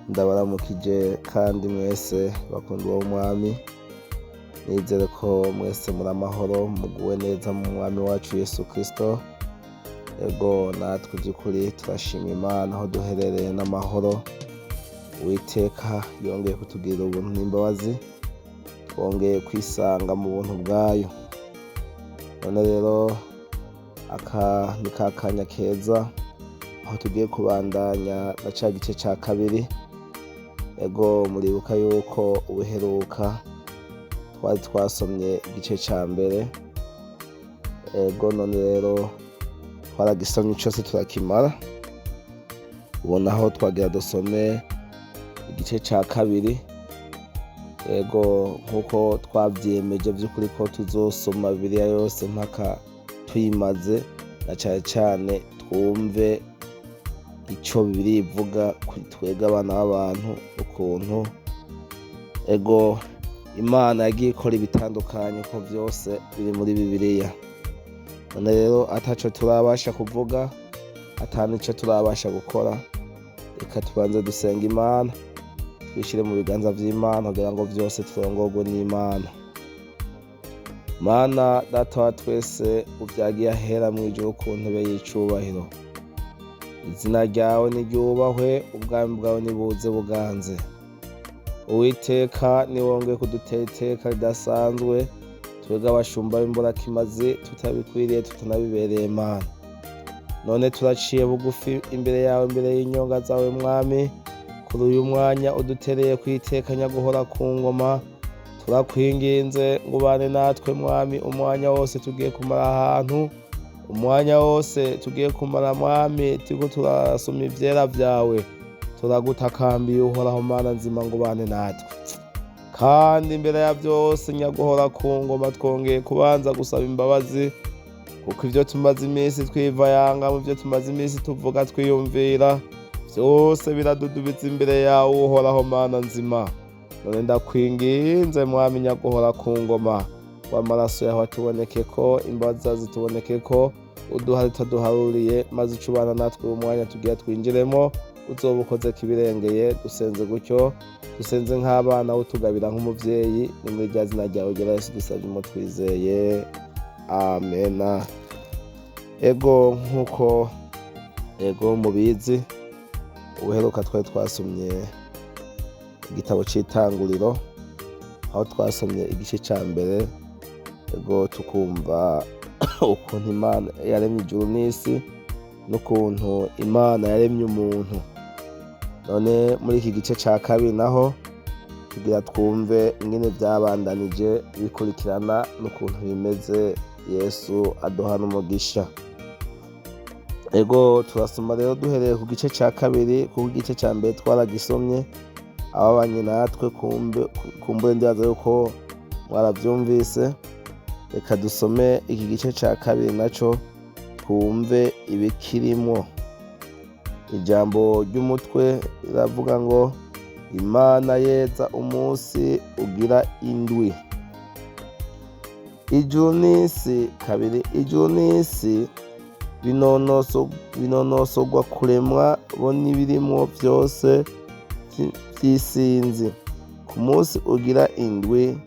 Ndabaramukije kandi mwese bakundwa b'umwami, nizere ko mwese muri amahoro muguwe neza mu mwami wacu Yesu Kristo. Ego natwe by'ukuri turashima Imana aho duherereye n'amahoro. Uwiteka yongeye kutugirira ubuntu n'imbabazi, twongeye kwisanga mu buntu bwayo. None rero aka ni ka kanya keza aho tugiye kubandanya na ca gice ca kabiri. Ego muribuka yuko ubuheruka twari twasomye igice ca mbere. Ego none rero twaragisomye cose turakimara, ubona aho twagira dusome igice ca kabiri. Ego nkuko twavyiyemeje vy'ukuri ko tuzosoma Bibiliya yose mpaka tuyimaze, na cane cane twumve ico Bibiliya ivuga kuri twebwe abana b'abantu, ukuntu ego Imana yagiye ikora ibitandukanye ko vyose biri muri Bibiliya. None rero ataco turabasha kuvuga, ata nico turabasha gukora, reka tubanze dusenga Imana, twishire mu biganza vy'Imana kugira ngo vyose turongorwe n'Imana. Mana Data wa twese, uvyagiye ahera mw'ijuru ku ntebe y'icubahiro, izina ryawe niryubahwe, ubwami bwawe nibuze buganze. Uwiteka niwongeye kudutera iteka ridasanzwe, twebwe abashumba b'imburakimazi tutabikwiriye tutanabibereye Mana. None turaciye bugufi imbere yawe, imbere y'inyonga zawe Mwami, kuri uyu mwanya udutereye kw'iteka nyaguhora ku ngoma. Turakwinginze ngo ubane natwe Mwami, umwanya wose tugiye kumara ahantu, umwanya wose tugiye kumara Mwami turiko turasoma ivyera vyawe. Turagutakambiye uhoraho Mana nzima ngo ubane natwe, kandi imbere ya vyose nyaguhora ku ngoma twongeye kubanza gusaba imbabazi, kuko ivyo tumaze imisi twivayanga, mu vyo tumaze imisi tuvuga twiyumvira, vyose biradudubiza imbere yawe uhoraho Mana nzima. None ndakwinginze Mwami nyaguhora ku ngoma, w'amaraso yawe atubonekeko, imbabazi zawe zitubonekeko, uduhari utaduharuriye, maze ucubana natwe uwo mwanya tugira twinjiremo, uzoba ukoze kibirengeye. Dusenze gutyo, dusenze nk'abana utugabira nk'umuvyeyi, ni muri rya zina ryawe ryera Yesu dusavye mo twizeye, amena. Ego nkuko mubizi, ubuheruka twari twasomye igitabo c'Itanguriro, aho twasomye igice ca mbere. Ego tukumva ukuntu Imana yaremye ijuru n'isi, n'ukuntu Imana yaremye umuntu. None muri iki gice ca kabiri naho tugira twumve ingene vyabandanije bikurikirana, n'ukuntu bimeze. Yesu aduhana umugisha. Ego turasoma rero duhereye ku gice ca kabiri, kuko igice ca mbere twaragisomye. Ababanye natwe kumbure ndibaza yuko mwaravyumvise. Reka dusome iki gice ca kabiri naco twumve ibikirimwo. Ijambo ry'umutwe riravuga ngo Imana yeza umunsi ugira indwi. Ijuru n'isi kabiri. Ijuru n'isi binonosorwa kuremwa bo n'ibirimwo vyose vy'isinzi. Ku munsi ugira indwi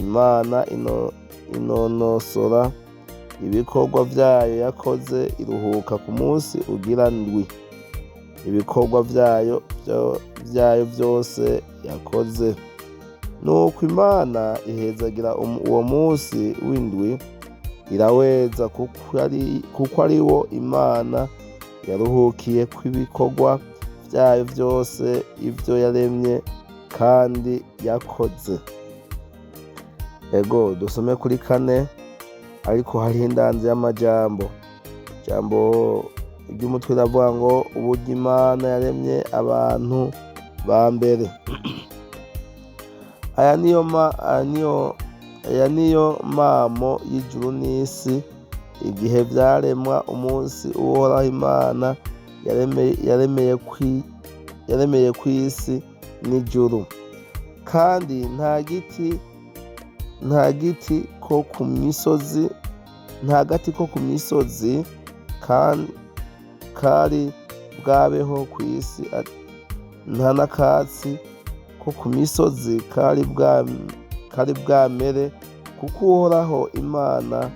Imana inonosora ibikorwa vyayo yakoze, iruhuka ku munsi ugira ndwi ibikorwa vyayo vyose yakoze. Nuko Imana ihezagira uwo munsi w'indwi, iraweza kuko ari wo Imana yaruhukiye kw'ibikorwa vyayo vyose, ivyo yaremye kandi yakoze. Ego dusome kuri 4, ariko hariho indanzi y'amajambo. Ijambo ry'umutwe riravuga ngo uburyo Imana yaremye abantu ba mbere. Aya niyo mamo y'ijuru n'isi, igihe vyaremwa, umunsi uhoraho Imana yaremeye kw'isi n'ijuru. Kandi nta gati ko ku misozi kari bwabeho kw'isi nta n'akatsi ko ku misozi kari bwamere, kuko Uhoraho Imana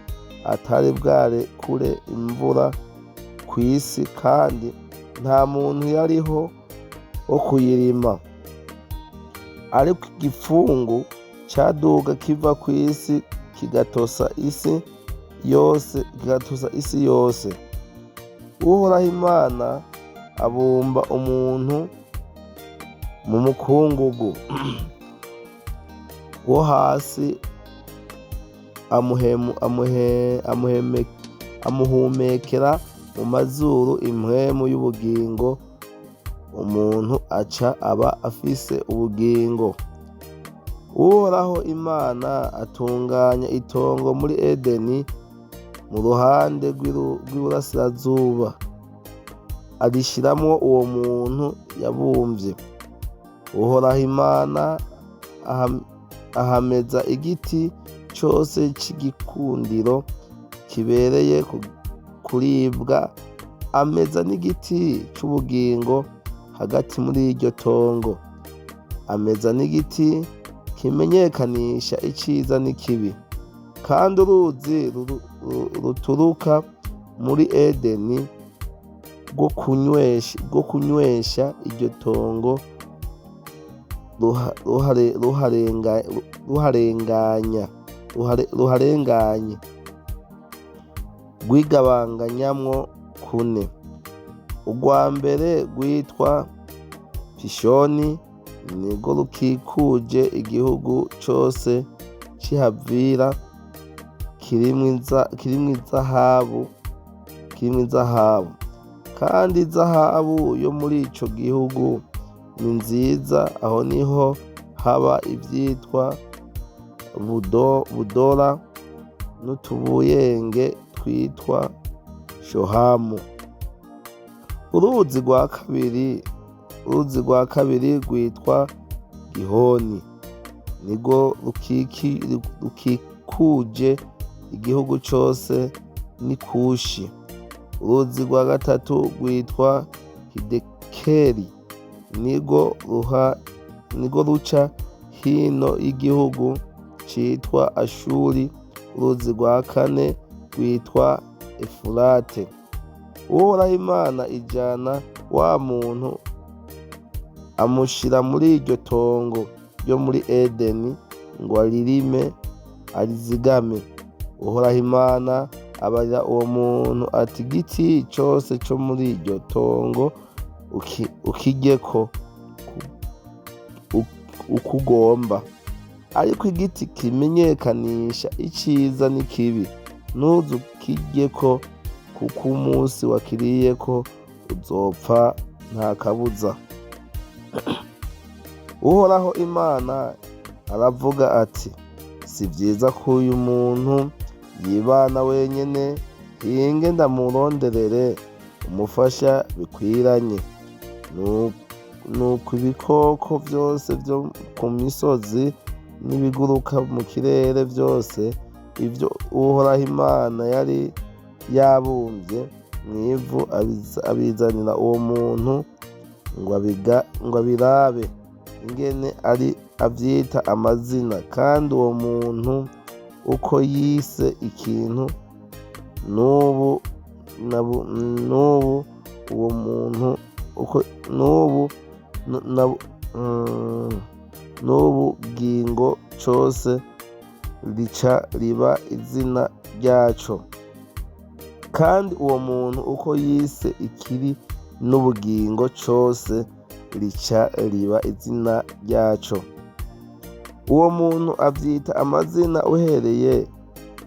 atari bwarekure imvura kw'isi, kandi nta muntu yariho wo kuyirima. Ariko igipfungu caduga kiva kw'isi kigatosa isi yose. Uhoraho Imana abumba umuntu mu mukungugu wo hasi, amuhumekera mu mazuru impwemu y'ubugingo, umuntu aca aba afise ubugingo. Uhoraho Imana atunganya itongo muri Edeni mu ruhande rw'iburasirazuba, arishiramwo uwo muntu yabumvye. Uhoraho Imana ahameza igiti cose c'igikundiro kibereye kuribwa, ameza n'igiti c'ubugingo hagati muri iryo tongo, ameza n'igiti kimenyekanisha iciza n'ikibi. Kandi uruzi ruturuka muri Edeni rwo kunywesha iryo tongo ruharenganye, rwigabanganyamwo kune. Urwa mbere rwitwa Pishoni, nirwo rukikuje igihugu cose c'i Havila kirimwo izahabu, kandi izahabu yo muri ico gihugu ni nziza. Aho niho haba ivyitwa budora n'utubuyenge twitwa shohamu. Uruzi rwa kabiri rwitwa Gihoni, nirwo rukikuje igihugu cose n'Ikushi. Uruzi rwa gatatu rwitwa Hidekeli, nirwo ruca hino y'igihugu citwa Ashuri. Uruzi rwa kane rwitwa Efurate. Uhoraho Imana ijana wa muntu amushira muri iryo tongo ryo muri Edeni ngo aririme arizigame. Uhoraho Imana abarira uwo muntu ati, igiti cose co muri iryo tongo ukiryeko uko ugomba, ariko igiti kimenyekanisha iciza n'ikibi ntuze ukiryeko, kuko umunsi wakiriyeko uzopfa nta kabuza. Uhoraho Imana aravuga ati, si vyiza ko uyu muntu yibana wenyene, hinge ndamuronderere umufasha bikwiranye. Nuko ibikoko vyose vyo ku misozi n'ibiguruka mu kirere vyose, ivyo Uhoraho Imana yari yabumvye mw'ivu, abizanira uwo muntu ngo abirabe ingene ari avyita amazina. Kandi uwo muntu uko yise ikintu n'ubu uwo muntu n'ubu gingo cose rica riba izina ryaco. Kandi uwo muntu uko yise ikiri n'ubugingo cose rica riba izina ryaco. Uwo muntu avyita amazina uhereye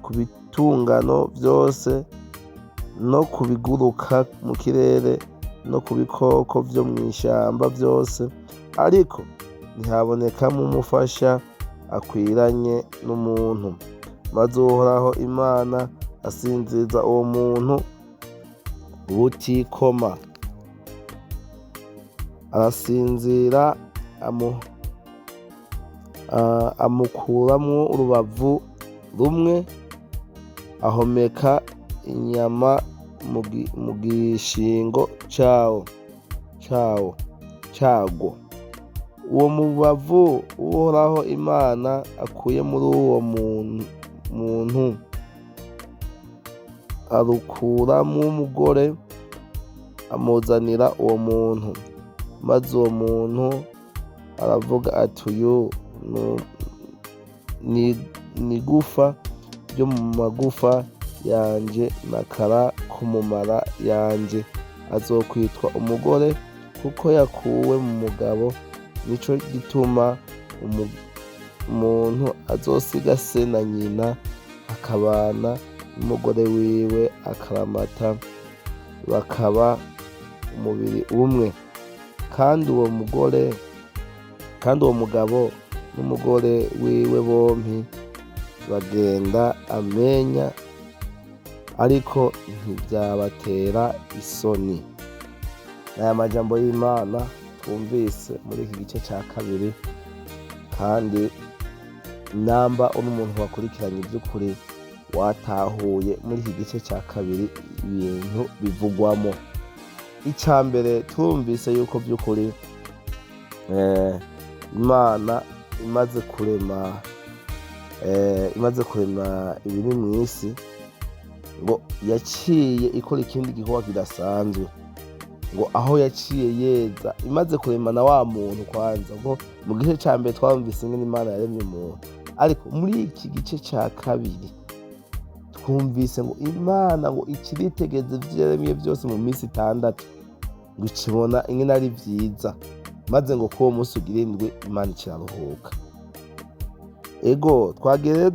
ku bitungano vyose no ku biguruka mu kirere no ku bikoko vyo mw'ishamba vyose, ariko ntihabonekamo umufasha akwiranye n'umuntu. Maze Uhoraho Imana asinziza uwo muntu butikoma, arasinzira amukuramwo urubavu rumwe, ahomeka inyama mu gishingo cyago. Uwo mubavu uhoraho Imana akuye muri uwo muntu arukuramo umugore amuzanira uwo muntu, maze uwo muntu aravuga ati uyu ni gufa ryo mu magufa yanje n'akara ko mu mara yanje, azokwitwa umugore kuko yakuwe mu mugabo. Nico gituma umuntu azosiga se na nyina akabana n'umugore wiwe akaramata, bakaba umubiri umwe. Kandi uwo mugabo n'umugore wiwe bompi bagenda amenya, ariko ntibyabatera isoni. Aya majambo y'Imana twumvise muri iki gice cya kabiri, kandi namba umuntu wakurikiranye iby'ukuri watahuye muri iki gice cya kabiri ibintu bivugwamo. Icya mbere twumvise yuko by'ukuri Imana imaze kurema ibiri mu isi, ngo yaciye ikora ikindi gikorwa kidasanzwe, ngo aho yaciye yeza imaze kurema na wa muntu kwanza. ngo mu gice cya mbere twumvise ingene Imana yaremye umuntu, ariko muri iki gice cya kabiri twumvise ngo Imana ngo ikiritegeza ivyo yaremye byose mu minsi 6, ngo ikibona ingene ari vyiza, maze ngo kuwo munsi ugira indwi Imana iraruhuka. Ego twagere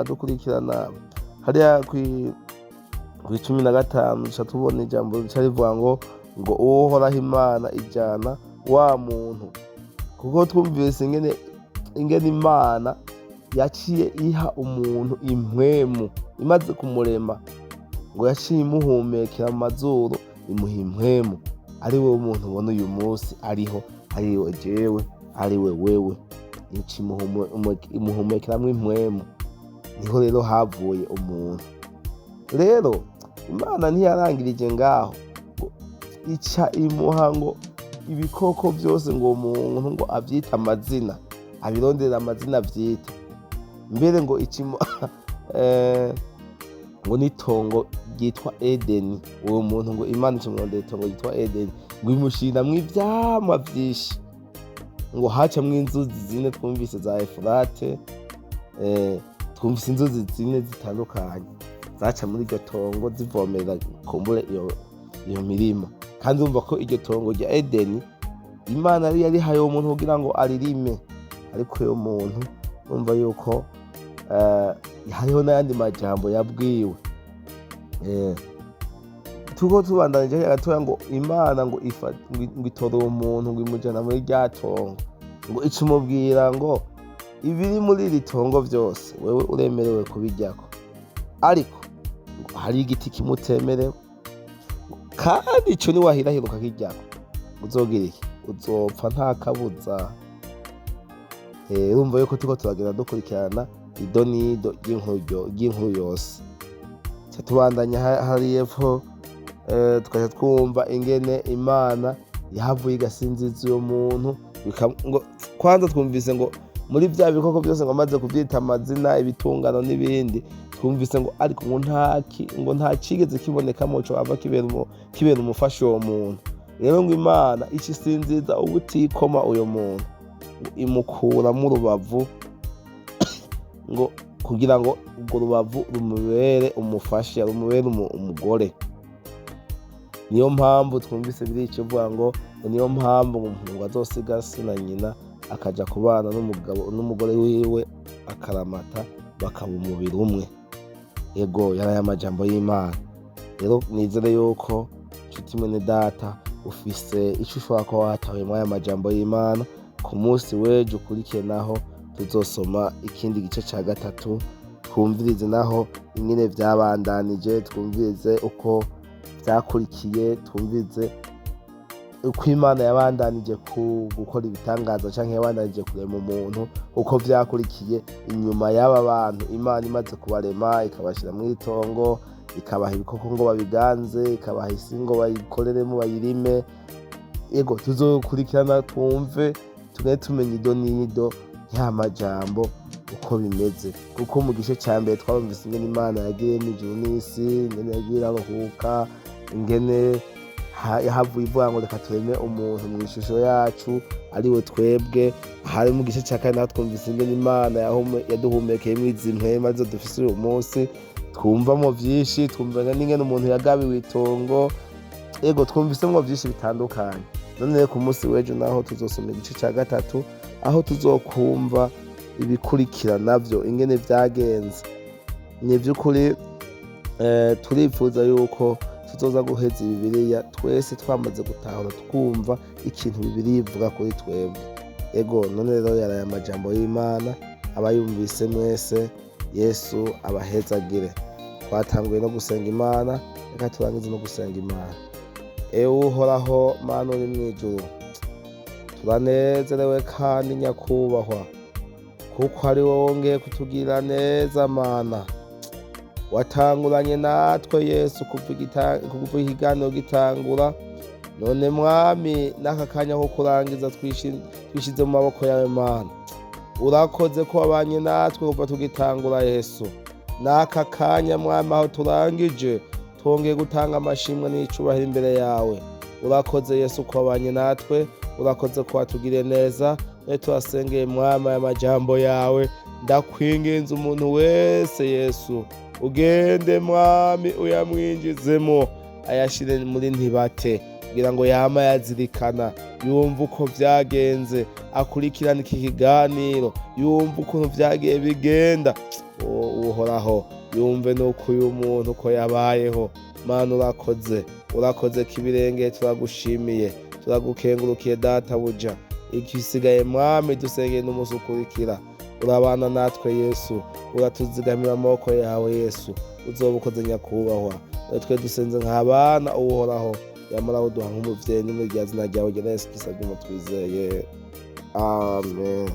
dukurikirana hariya kwi 15 duca tubona ijambo rica rivuga ngo uhoraho Imana ijana wa muntu, kuko twumvise ingene Imana yaciye iha umuntu impwemu imaze kumurema, ngo yaciye imuhumekera mu mazuru imuha impwemu, ari we umuntu ubona uyu munsi ariho, ari we jewe, ari we wewe, imuhumekeramwo impwemu. Niho rero havuye umuntu. Rero Imana ntiyarangirije ngaho, ica imuha ngo ibikoko byose ngo umuntu ngo avyita amazina, abirondera amazina avyita. Mbere ngo ngo n'itongo ryitwa Edeni, uwo muntu ngo Imana icamurondera itongo ryitwa Edeni, ngo imushiramwo ivyamwa vyinshi, ngo hacamwo inzuzi 4 twumvise za Efurate, twumvise inzuzi 4 zitandukanye zaca muri iryo tongo zivomerera kumbure iyo mirima. Kandi urumva ko iryo tongo rya Edeni Imana yari yarihaye uwo muntu kugira ngo aririme, ariko uyo muntu urumva yuko hariho n'ayandi majambo yabwiwe. Tuko tubandanije gatoya ngo Imana ngo itora uwo muntu ngo imujana muri rya tongo, ngo icimubwira ngo ibiri muri iri tongo byose wewe uremerewe kubiryako, ariko ngo hari igiti kimutemerewe, kandi ico niwahirahira ukakiryako uzogira iki? Uzopfa nta kabuza. Urumva yuko turiko turagenda dukurikirana idonido ry'inkuru yose. Tubandanya hari epfo tukaja twumva ingene Imana yahavuye igasinziza uyo muntu, ngo kwanza twumvise ngo muri bya bikoko byose ngo amaze kuvyita amazina, ibitungano n'ibindi, twumvise ngo ariko ngo nta cigeze kibonekamo co ava kibera umufasha uwo muntu. Rero ngo Imana icinziza ubutikoma uyo muntu, imukuramo urubavu ngo kugira ngo urwo rubavu rumubere umufasha, rumubere umugore. Niyo mpamvu twumvise biri ikivuga ngo niyo mpamvu umuntu ngo azosiga se na nyina akaja kubana n'umugore wiwe akaramata, bakaba umubiri umwe. Ego yari amajambo y'Imana. Rero nizere yuko nshuti mwene data ufise ico ushobora kuba watahuye muri aya majambo y'Imana. Ku munsi w'ejo ukurikiye naho tuzosoma ikindi gice ca 3, twumvirize naho ingene vyabandanije, twumvirize uko vyakurikiye, twumvirize uko Imana yabandanije gukora ibitangaza canke yabandanije kurema umuntu, uko vyakurikiye inyuma y'aba bantu Imana imaze kubarema ikabashira mu itongo, ikabaha ibikoko ngo babiganze, ikabaha isi ngo bayikoreremo bayirime, yego tuzokurikirana twumve tugende tumenya ido n'ido ya majambo uko bimeze, kuko mu gice ca mbere twarumvise ingene Imana yagiriye n'ijuru n'isi, ingene yagiye iraruhuka, ingene yahavuye ivuga ngo reka tureme umuntu mw'ishusho yacu ariwe twebwe. Hari mu gice ca kane naho twumvise ingene Imana yaduhumekeyemwo izi mpwema arizo dufise uyu munsi, twumvamwo vyinshi, twumva n'ingene umuntu yagabiwe itongo, yego twumvisemwo vyinshi bitandukanye. None rero ku munsi w'ejo naho tuzosoma igice ca gatatu, aho tuzokumva ibikurikira navyo ingene vyagenze. Ni vy'ukuri turifuza yuko tuzoza guheza Bibiliya twese twamaze gutahura twumva ikintu Bibiliya ivuga kuri twebwe. Ego none rero yaraye amajambo y'Imana, abayumvise mwese Yesu abahezagire. Twatanguye no gusenga Imana, reka turangize no gusenga Imana. Ewe uhoraho Mana uri mw'ijuru, turanezerewe kandi nyakubahwa, kuko ari wowe wongeye kutugirira neza Mana. Watanguranye natwe Yesu kuva ikiganiro gitangura, none Mwami n'aka kanya ko kurangiza twishize mu maboko yawe Mana. Urakoze ko wabanye natwe kuva tugitangura Yesu. N'aka kanya Mwami aho turangije twongeye gutanga amashimwe n'icubahiro imbere yawe. Urakoze Yesu ko wabanye natwe, urakoze ko watugiriye neza. Turasengeye Mwami aya majambo yawe, ndakwinginze umuntu wese Yesu ugende Mwami uyamwinjizemo, ayashire muri ntibate, kugira ngo yama yazirikana, yumva uko vyagenze, akurikirana iki kiganiro, yumva ukuntu vyagiye bigenda. Uhoraho yumve nuko uyu muntu uko yabayeho. Mana urakoze kibirenge, turagushimiye, turagukengurukiye Databuja. Igisigaye Mwami dusengeye n'umunsi ukurikira, urabana natwe Yesu, uratuzigamira amaboko yawe Yesu, uzoba ukoze nyakubahwa. Twe dusenze nk'abana Uhoraho, yamara uduha nk'umuvyeyi, n'irya zina ryawe ryera Yesu Kristo twizeye, amen.